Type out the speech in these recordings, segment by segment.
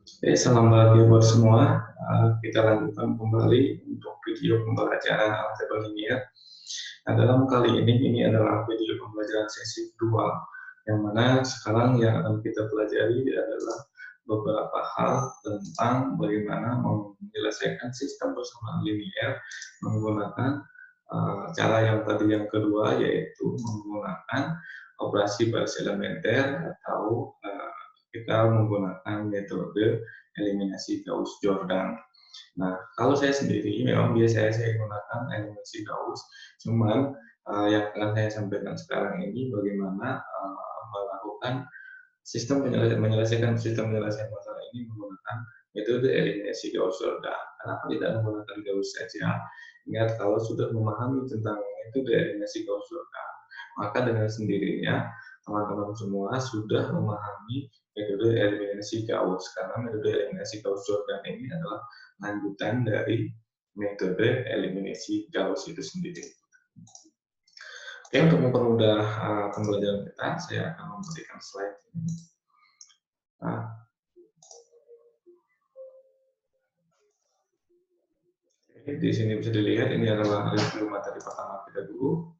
Oke, salam bahagia buat semua. Kita lanjutkan kembali untuk video pembelajaran algebra linear. Nah, dalam kali ini adalah video pembelajaran sesi kedua, yang mana sekarang yang akan kita pelajari adalah beberapa hal tentang bagaimana menyelesaikan sistem persamaan linear menggunakan cara yang tadi yang kedua, yaitu menggunakan operasi baris elementer atau kita menggunakan metode eliminasi Gauss-Jordan. Nah, kalau saya sendiri memang biasanya saya gunakan eliminasi Gauss, cuman yang akan saya sampaikan sekarang ini bagaimana melakukan menyelesaikan sistem penyelesaian masalah ini menggunakan metode eliminasi Gauss-Jordan. Kenapa tidak menggunakan Gauss saja? Ingat, kalau sudah memahami tentang metode eliminasi Gauss-Jordan, maka dengan sendirinya teman-teman semua sudah memahami metode eliminasi Gauss, karena metode eliminasi Gauss-Jordan ini adalah lanjutan dari metode eliminasi Gauss itu sendiri. Oke, untuk mempermudah pembelajaran kita, saya akan memberikan slide ini. Nah, di sini bisa dilihat ini adalah review materi pertama kita dulu.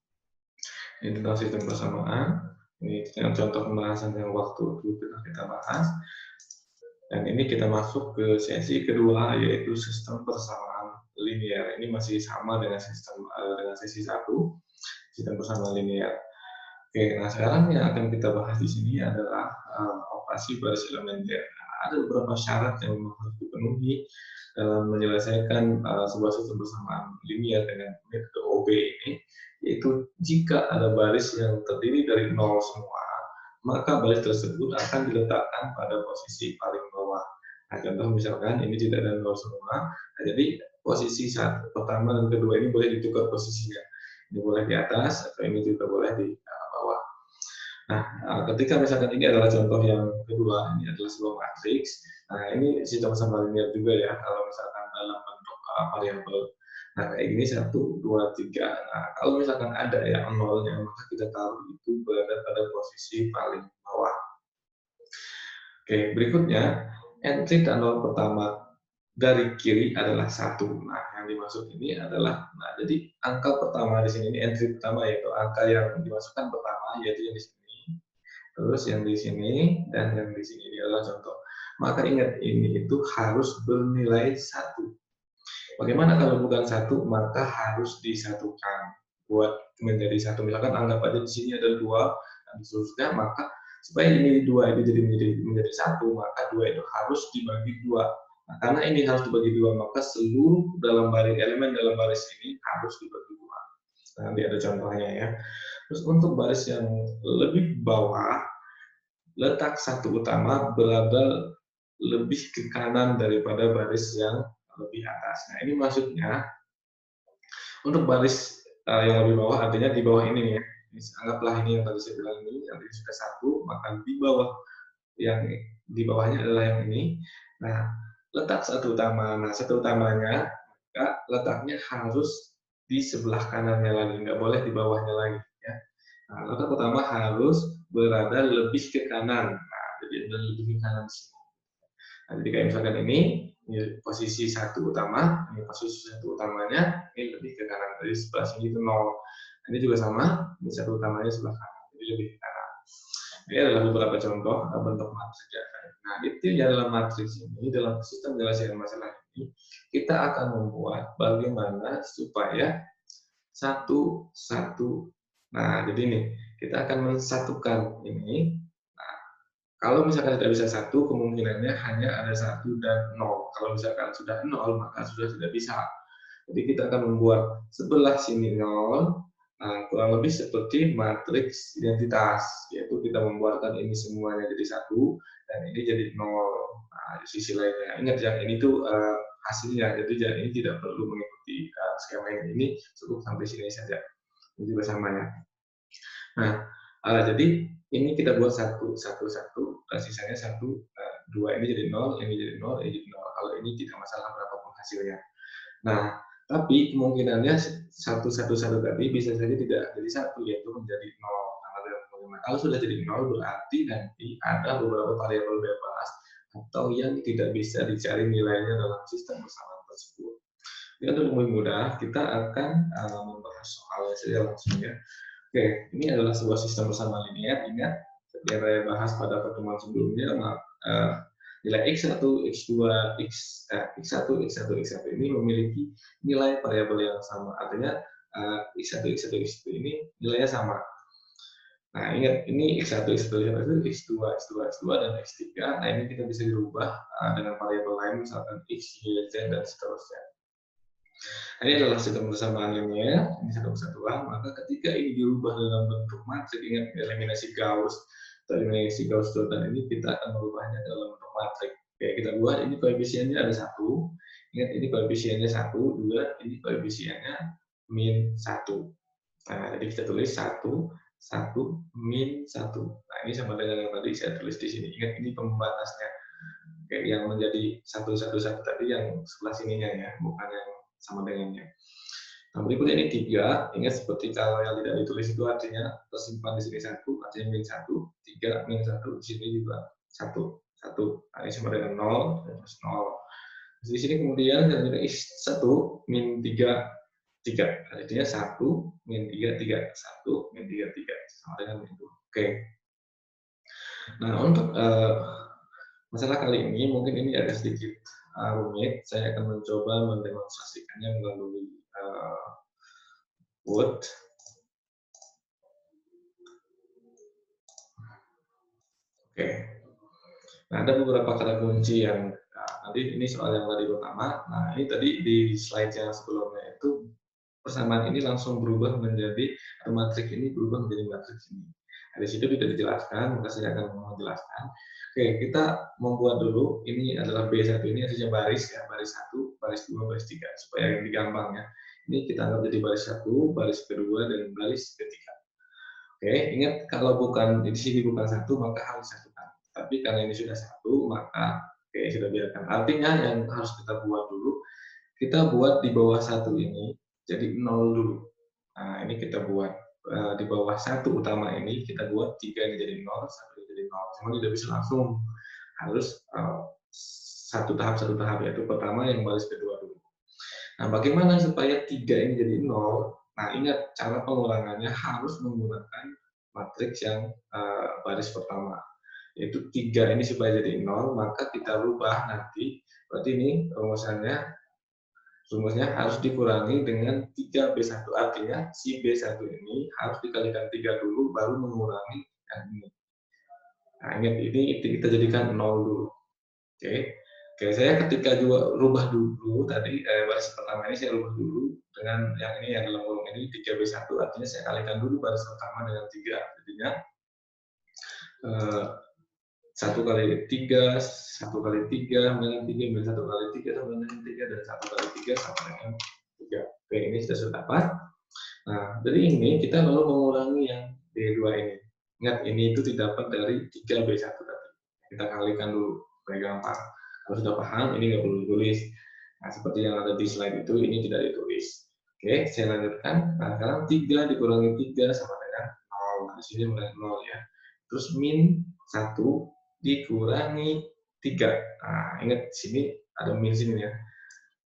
Ini tentang sistem persamaan. Ini contoh pembahasan yang waktu dulu kita bahas. Dan ini kita masuk ke sesi kedua, yaitu sistem persamaan linear. Ini masih sama dengan sesi 1, sistem persamaan linear. Oke, nah sekarang yang akan kita bahas di sini adalah operasi baris elementer. Nah, ada beberapa syarat yang harus dipenuhi dalam menyelesaikan sebuah sistem persamaan linear dengan metode OB ini, yaitu jika ada baris yang terdiri dari 0 semua, maka baris tersebut akan diletakkan pada posisi paling bawah. Nah, contoh misalkan ini tidak ada 0 semua, nah, jadi posisi pertama dan kedua ini boleh ditukar posisinya. Ini boleh di atas, atau ini juga boleh di bawah. Nah, ketika misalkan ini adalah contoh yang kedua, ini adalah sebuah matriks. Nah, ini sistem persamaan linear juga ya, kalau misalkan dalam bentuk variabel. Nah, kayak gini 1, 2, 3. Nah, kalau misalkan ada yang nolnya, maka kita taruh itu berada pada posisi paling bawah. Oke, berikutnya, entry tanggal pertama dari kiri adalah 1. Nah, yang dimaksud ini adalah, nah, jadi angka pertama di sini, ini entry pertama, yaitu angka yang dimasukkan pertama, yaitu yang di sini, terus yang di sini, dan yang di sini. Ini adalah contoh. Maka ingat, ini itu harus bernilai 1. Bagaimana kalau bukan 1, maka harus disatukan buat menjadi 1. Misalkan anggap aja di sini ada 2, dan seterusnya, maka supaya ini 2 itu menjadi 1, maka 2 itu harus dibagi 2. Nah, karena ini harus dibagi 2, maka seluruh elemen dalam baris ini harus dibagi 2. Nah, nanti ada contohnya ya. Terus untuk baris yang lebih bawah, letak 1 utama berada lebih ke kanan daripada baris yang lebih atas. Nah, ini maksudnya untuk baris yang lebih bawah, artinya di bawah ini ya. Anggaplah ini yang tadi saya bilang ini, nanti sudah 1, maka di bawah yang di bawahnya adalah yang ini. Nah, letak 1 utama. Nah, 1 utamanya, maka letaknya harus di sebelah kanannya lagi, nggak boleh di bawahnya lagi ya. Nah, letak utama harus berada lebih ke kanan. Nah, jadi lebih ke kanan sini. Nah, jadi kayak misalkan ini posisi 1 utama, ini posisi 1 utamanya, ini lebih ke kanan. Jadi sebelah sini itu 0. Nah, ini juga sama, ini 1 utamanya sebelah kanan, jadi lebih ke kanan. Ini adalah beberapa contoh bentuk matriks. Nah, itu yang dalam matriks ini, dalam sistem penyelesaian masalah ini, kita akan membuat bagaimana supaya satu. Nah, jadi ini, kita akan mensatukan ini. Kalau misalkan tidak bisa 1, kemungkinannya hanya ada 1 dan 0. Kalau misalkan sudah 0, maka sudah tidak bisa. Jadi kita akan membuat sebelah sini 0, nah, kurang lebih seperti matriks identitas, yaitu kita membuatkan ini semuanya jadi 1, dan ini jadi 0. Nah, di sisi lainnya, ingat yang ini tuh hasilnya, jadi yang ini tidak perlu mengikuti skema ini, cukup sampai sini saja. Ini juga sama ya. Nah, jadi ini kita buat 1, sisanya 1, 2 ini jadi 0, ini jadi 0, ini jadi 0. Kalau ini tidak masalah berapapun hasilnya. Nah, tapi kemungkinannya 1 tadi bisa saja tidak jadi 1, yaitu menjadi 0. Kalau sudah jadi 0 berarti nanti ada beberapa variabel bebas atau yang tidak bisa dicari nilainya dalam sistem persamaan tersebut. Ini untuk lebih mudah, kita akan membahas soalnya saja langsung ya. Oke, ini adalah sebuah sistem persamaan linear. Ingat, yang saya bahas pada pertemuan sebelumnya, nilai x1, x2, x1, x1, x1 ini memiliki nilai variabel yang sama. Artinya x1, x1, x1 ini nilainya sama. Nah, ingat, ini x1, x1, x1, x2, x2, x2, dan x3. Nah, ini kita bisa dirubah dengan variabel lain, misalkan x, y, z, dan seterusnya. Nah, ini adalah sistem persamaan linear, ini satu kesatuan, maka ketika ini dirubah dalam bentuk matriks, ingat eliminasi Gauss, atau eliminasi Gauss-Jordan ini kita akan merubahnya dalam bentuk matriks. Oke, kita buat ini koefisiennya ada 1, ingat ini koefisiennya 1, 2, ini koefisiennya min 1. Nah, jadi kita tulis 1, 1, min 1. Nah, ini sama dengan yang tadi saya tulis di sini. Ingat, ini pembatasnya. Oke, yang menjadi 1, 1, 1 tadi yang sebelah sininya ya, bukan yang sama dengannya. Nah, berikutnya ini 3. Ingat, seperti kalau yang tidak ditulis itu artinya tersimpan di sini 1, artinya min 1. 3, min 1. Di sini juga 1. 1. Nah, ini sama dengan 0, terus 0. Di sini kemudian kita tulis 1, min 3. 3, artinya 1, min 3, 3, 1, min 3, 3, sama dengan itu. Oke. Nah, untuk masalah kali ini, mungkin ini agak sedikit rumit. Saya akan mencoba mendemonstrasikannya melalui Word. Oke. Nah, ada beberapa kata kunci yang nanti ini soal yang tadi pertama. Nah, ini tadi di slide yang sebelumnya itu persamaan ini langsung berubah menjadi matriks ini berubah menjadi matriks ini. Nah, di situ tidak dijelaskan, maka saya akan menjelaskan. Oke, kita membuat dulu, ini adalah B1, ini artinya baris ya, baris 1, baris 2, baris 3, supaya yang digampang ya. Ini kita anggap jadi baris 1, baris kedua, dan baris ketiga. Oke, ingat kalau bukan di sini bukan 1, maka harus disatukan. Tapi karena ini sudah 1, maka oke, sudah biarkan. Artinya yang harus kita buat dulu, kita buat di bawah 1 ini jadi 0 dulu. Nah, ini kita buat di bawah 1 utama ini, kita buat 3 ini jadi 0, 1 ini jadi 0. Cuma tidak bisa langsung, harus satu tahap, yaitu pertama yang baris kedua dulu. Nah, bagaimana supaya 3 ini jadi 0? Nah, ingat, cara pengurangannya harus menggunakan matriks yang baris pertama. Yaitu 3 ini supaya jadi 0, maka kita rubah nanti, berarti ini rumusnya harus dikurangi dengan 3B1. Artinya, si B1 ini harus dikalikan 3 dulu, baru mengurangi yang ini. Nah, ingat, ini kita jadikan 0 dulu. Oke. Oke, saya ketika juga rubah dulu tadi baris pertama ini saya rubah dulu dengan yang ini yang dalam kolom ini 3B1, artinya saya kalikan dulu baris pertama dengan 3. Jadinya 1 kali 3, 1 kali 3, dengan 3, min 1 kali 3 sama dengan 3, dan 1 kali 3 sama dengan 3. Oke, ini sudah dapat. Nah, dari ini kita lalu mengurangi yang B2 ini. Ingat, ini itu didapat dari 3B1 tadi. Kita kalikan dulu, supaya gampang. Kalau sudah paham, ini nggak perlu ditulis. Nah, seperti yang ada di slide itu, ini tidak ditulis. Oke, saya lanjutkan. Nah, sekarang 3 dikurangi 3 sama dengan 0. Nah, di sini mulai 0 ya. Terus min 1 dikurangi 3. Nah, ingat, di sini ada min sini ya.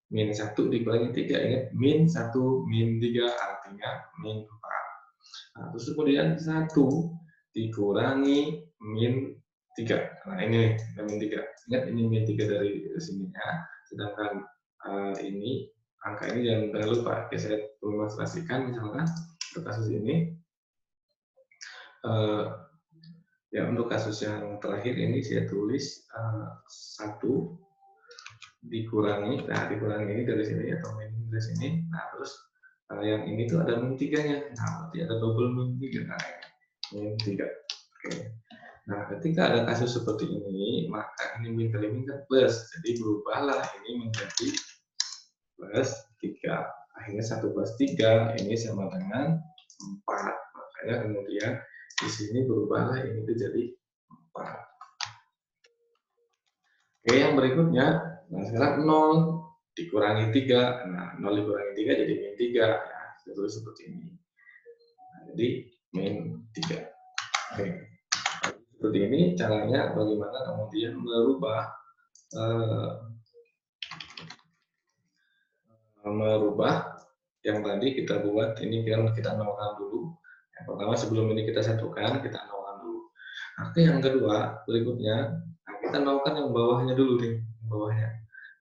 Min 1 dikurangi 3, ingat, min 1, min 3, artinya min 4. Nah, terus kemudian 1 dikurangi min 3. Nah, ini min 3. Ingat, ini min 3 dari sininya, sedangkan ini, angka ini jangan lupa. Oke, saya demonstrasikan misalkan untuk kasus ini. Ya, untuk kasus yang terakhir ini saya tulis 1 dikurangi, nah dikurangi ini dari sini atau min dari sini. Nah, terus yang ini tuh ada min 3-nya. Nah, berarti ada double min 3. Nah, min 3. Oke. Nah, ketika ada kasus seperti ini, maka ini min kali min kan plus. Jadi berubahlah ini menjadi plus 3. Akhirnya 1 plus 3 ini sama dengan 4. Makanya kemudian di sini berubahlah ini jadi 4. Oke, yang berikutnya, nah sekarang 0 dikurangi 3. Nah, 0 dikurangi 3 jadi min 3. Ya, kita tulis seperti ini. Nah, jadi min 3. Oke. Seperti ini caranya bagaimana kemudian merubah yang tadi kita buat ini, kan kita nolkan dulu. Yang pertama sebelum ini kita satukan, kita nolkan dulu. Nanti yang kedua berikutnya, nah kita nolkan yang bawahnya dulu nih, bawahnya.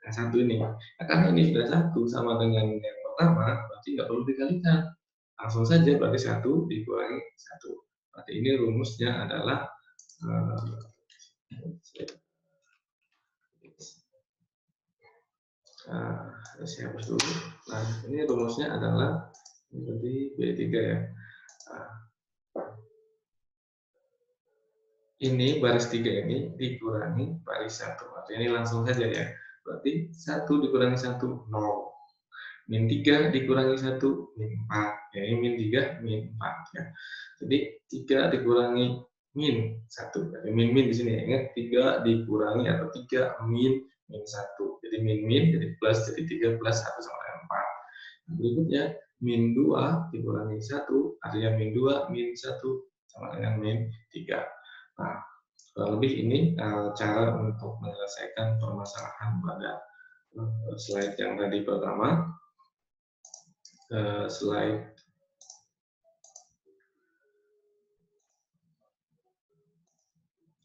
Nah satu ini, nah, karena ini sudah satu sama dengan yang pertama, berarti nggak perlu dikalikan. Langsung saja berarti satu dikurangi satu. Berarti ini rumusnya adalah saya hapus dulu. Nah, ini rumusnya adalah jadi B3 ya. Nah, ini baris 3 ini dikurangi baris 1. Artinya ini langsung saja ya. Berarti 1 dikurangi 1, 0. Min 3 dikurangi 1, min 4. Ya, ini min 3, min 4 ya. Jadi 3 dikurangi min 1. Jadi min-min di sini ya. Ingat 3 dikurangi atau 3 min 1. Jadi min-min jadi plus, jadi 3 plus 1 sama dengan 4. Nah, berikutnya min 2 dikurangi 1, artinya min 2 min 1 sama dengan min 3. Nah, kurang lebih ini cara untuk menyelesaikan permasalahan pada slide yang tadi pertama. Slide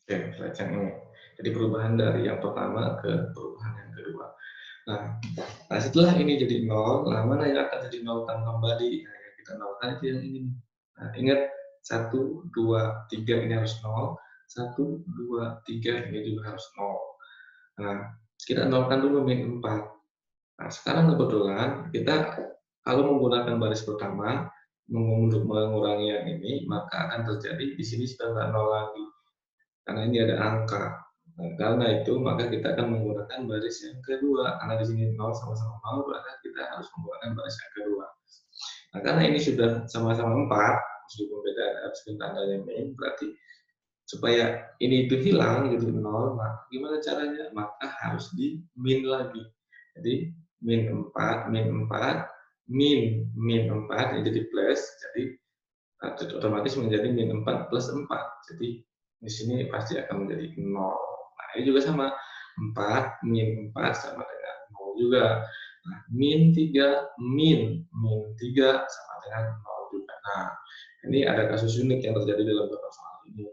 slide yang ini. Jadi perubahan dari yang pertama ke perubahan yang kedua. Nah setelah ini jadi 0, nah mana yang akan jadi 0 kembali? Nah, yang kita nolkan itu yang ini. Nah, ingat 1, 2, 3 ini harus 0. 1, 2, 3 ini juga harus 0. Nah, kita nolkan dulu min 4. Nah, sekarang kebetulan kita kalau menggunakan baris pertama untuk mengurangi yang ini, maka akan terjadi di sini sudah nggak 0 lagi. Karena ini ada angka. Nah, karena itu maka kita akan menggunakan baris yang kedua. Karena di sini 0 sama-sama 0, berarti kita harus menggunakan baris yang kedua. Nah, karena ini sudah sama-sama 4, meskipun beda meskipun tandanya min, berarti supaya ini itu hilang gitu 0, maka gimana caranya? Maka harus di min lagi. Jadi min 4, min 4, min 4 ini jadi plus, jadi otomatis menjadi min 4 plus 4. Jadi di sini pasti akan menjadi 0. Nah, ini juga sama. 4 min 4 sama dengan 0 juga. Nah, min 3 min 3 sama dengan 0 juga. Nah, ini ada kasus unik yang terjadi dalam beberapa soal ini.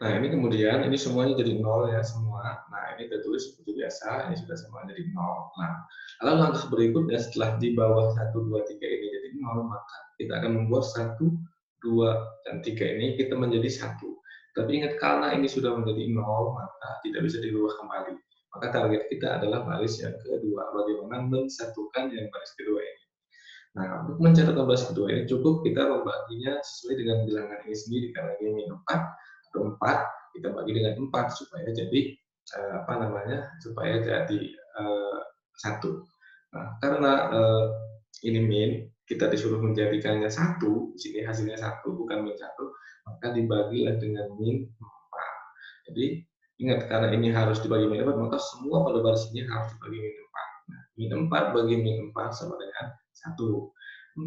Nah, ini kemudian ini semuanya jadi 0 ya semua. Nah, ini kita tulis seperti biasa, ini sudah semua jadi 0. Nah, lalu langkah berikutnya setelah di bawah 1, 2, 3 ini jadi 0, maka kita akan membuat 1, 2, dan 3 ini kita menjadi 1. Tapi ingat, karena ini sudah menjadi 0, maka tidak bisa dirubah kembali. Maka target kita adalah baris yang kedua. Bagaimana mensatukan yang baris kedua ini. Nah, untuk mencatatkan baris kedua ini cukup kita membaginya sesuai dengan bilangan ini sendiri. Karena ini min 4 atau 4, kita bagi dengan 4 supaya jadi supaya jadi 1. Nah, karena ini min, kita disuruh menjadikannya 1, di sini hasilnya 1 bukan min 1, maka dibagilah dengan min 4. Jadi ingat, karena ini harus dibagi min 4, maka semua pada baris ini harus dibagi min 4. Nah, min 4 bagi min 4 sama dengan 1.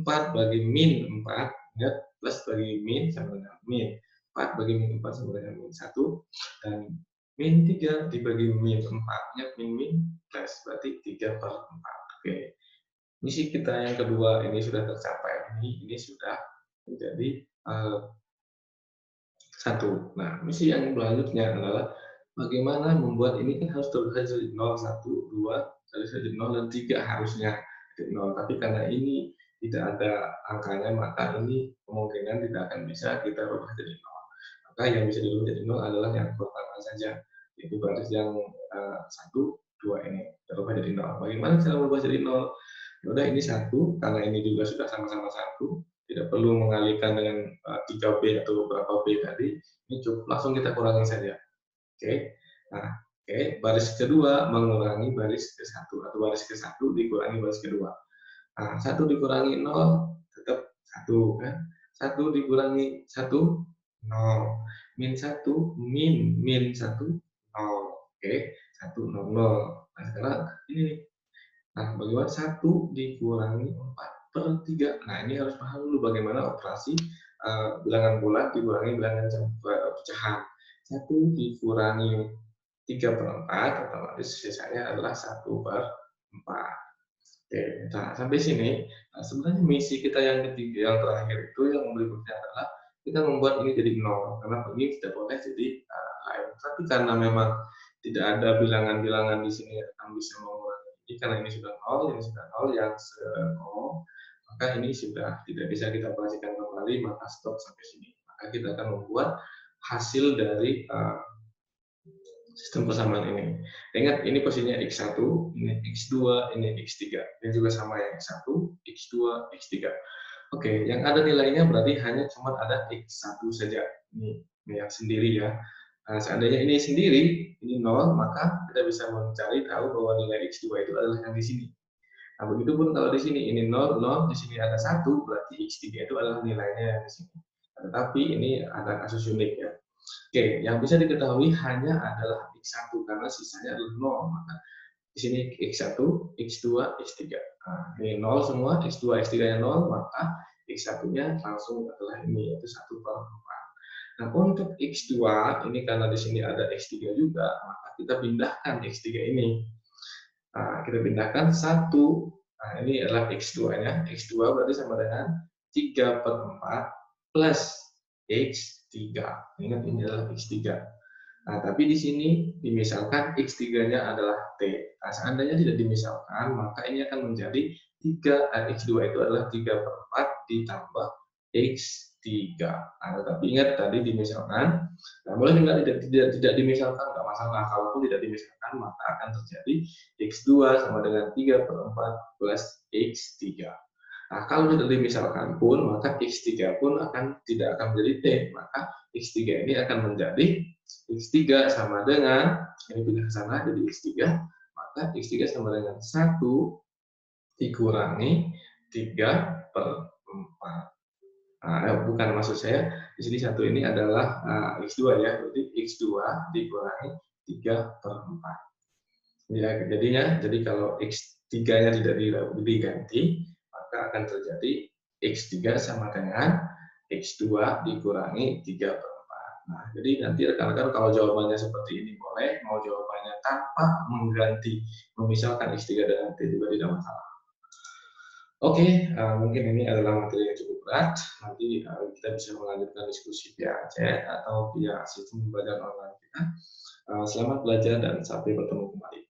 4 bagi min 4, ingat, plus bagi min sama dengan min. 4 bagi min 4 sama dengan min 1. Dan min 3 dibagi min 4, ingat min plus, berarti 3 per 4. Oke. Misi kita yang kedua ini sudah tercapai. Ini sudah menjadi 1. Nah, misi yang selanjutnya adalah bagaimana membuat ini kan harus terlihat dari 0, 1, 2, dari 0 dan 3 harusnya dari 0. Tapi karena ini tidak ada angkanya, maka ini kemungkinan tidak akan bisa kita rubah jadi 0. Maka yang bisa dirubah jadi 0 adalah yang pertama saja, yaitu baris yang 1, 2 ini dirubah jadi 0. Bagaimana cara merubah jadi 0? Ya udah, ini 1, karena ini juga sudah sama-sama 1, tidak perlu mengalihkan dengan 3B atau beberapa B tadi, ini cukup langsung kita kurangi saja. Oke. Nah, baris kedua mengurangi baris ke-1 atau baris ke-1 dikurangi baris kedua. Nah, 1 dikurangi 0 tetap 1 kan. 1 dikurangi 1, 0. Min 1 min 1, 0. Oke, 1, 0, 0. Nah, sekarang ini. Nah, bagaimana 1 dikurangi 4 per 3? Nah, ini harus paham dulu bagaimana operasi bilangan bulat dikurangi bilangan pecahan. 1 dikurangi 3/4, otomatis sisanya adalah 1/4. Oke, nah sampai sini, sebenarnya misi kita yang ketiga, yang terakhir itu yang berikutnya adalah kita membuat ini jadi 0, karena ini tidak boleh jadi lain. Tapi karena memang tidak ada bilangan-bilangan di sini yang bisa mengurangi ini, karena ini sudah 0, ini sudah 0, yang 0, maka ini sudah tidak bisa kita operasikan kembali, maka stop sampai sini. Maka kita akan membuat hasil dari sistem persamaan ini. Ingat, ini posisinya X1, ini X2, ini X3. Ini juga sama ya, X1, X2, X3. Oke, yang ada nilainya berarti hanya cuma ada X1 saja. Ini yang sendiri ya. Nah, seandainya ini sendiri, ini 0, maka kita bisa mencari tahu bahwa nilai X2 itu adalah yang di sini. Nah, begitupun kalau di sini ini 0, 0, di sini ada 1, berarti X3 itu adalah nilainya yang di sini. Tetapi ini ada kasus unik ya. Oke, yang bisa diketahui hanya adalah X1 karena sisanya adalah 0. Maka di sini X1, X2, X3. Nah, ini 0 semua, X2, X3-nya 0, maka X1-nya langsung adalah ini, yaitu 1/4. Nah, untuk X2, ini karena di sini ada X3 juga, maka kita pindahkan X3 ini. Nah, kita pindahkan 1, nah ini adalah X2-nya. X2 berarti sama dengan 3/4 plus X3. Ingat, ini adalah X3. Nah, tapi di sini dimisalkan X3-nya adalah T. Nah, seandainya tidak dimisalkan, maka ini akan menjadi X2 itu adalah 3/4 ditambah X3. Nah, tetapi ingat tadi dimisalkan, nah, boleh tidak dimisalkan, nggak masalah. Kalaupun tidak dimisalkan, maka akan terjadi X2 sama dengan 3/4 plus X3. Nah, kalau tidak dimisalkan pun, maka X3 pun tidak akan menjadi T, maka X3 ini akan menjadi X3 sama dengan, ini pindah ke sana jadi X3, maka X3 sama dengan 1 dikurangi 3/4. Nah, bukan, maksud saya di sini 1 ini adalah X2 ya, berarti X2 dikurangi 3/4. Ya, jadi kalau X3-nya tidak diganti, maka akan terjadi X3 sama dengan X2 dikurangi 3/4. Nah, jadi nanti rekan-rekan kalau jawabannya seperti ini boleh, mau jawabannya tanpa mengganti, memisahkan X3 dengan T juga tidak masalah. Oke, mungkin ini adalah materi yang cukup berat. Nanti kita bisa melanjutkan diskusi via chat atau via sistem pembelajaran online kita. Selamat belajar dan sampai bertemu kembali.